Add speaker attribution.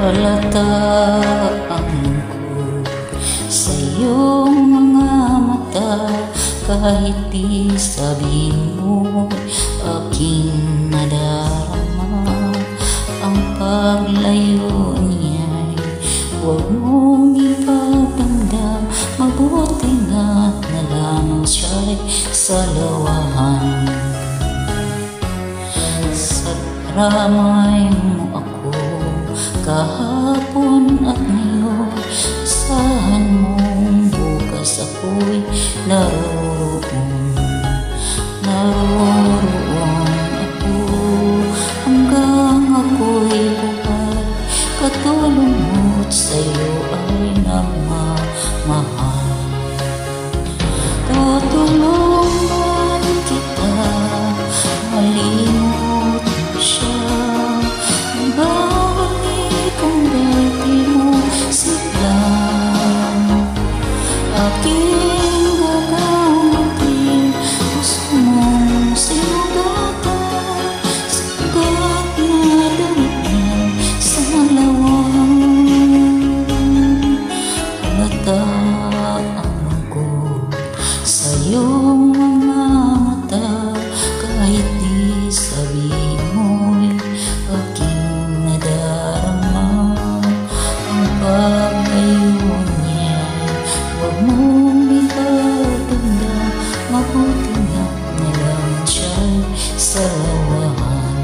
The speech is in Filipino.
Speaker 1: Halata ang lungkot sa iyong mga mata, kahit di sabihin mo aking nadarama. Ang paglayo niya'y huwag mong ipagdamdam, mabuti nga't na lamang siya'y salawahan. Sa ramay mo ako kahapon at ngayon, asahan mong bukas ako'y naroroon ako, hanggang ako'y buhay. Katulong mo't sa'yo ay nagmamahal. Tutulungan kita malimot mo siya, mabalik ang dati mo siglang. Aking gagamitin, gusto mong sinugatan, sugat na damit sa lawang. Halata ang lungkot sa iyong mga mata, kahit di sabihin mo'y aking nadarama. Ang paglayo niya'y huwag mong ipagdamdam, mabuti nga na lamang siya'y salawahan.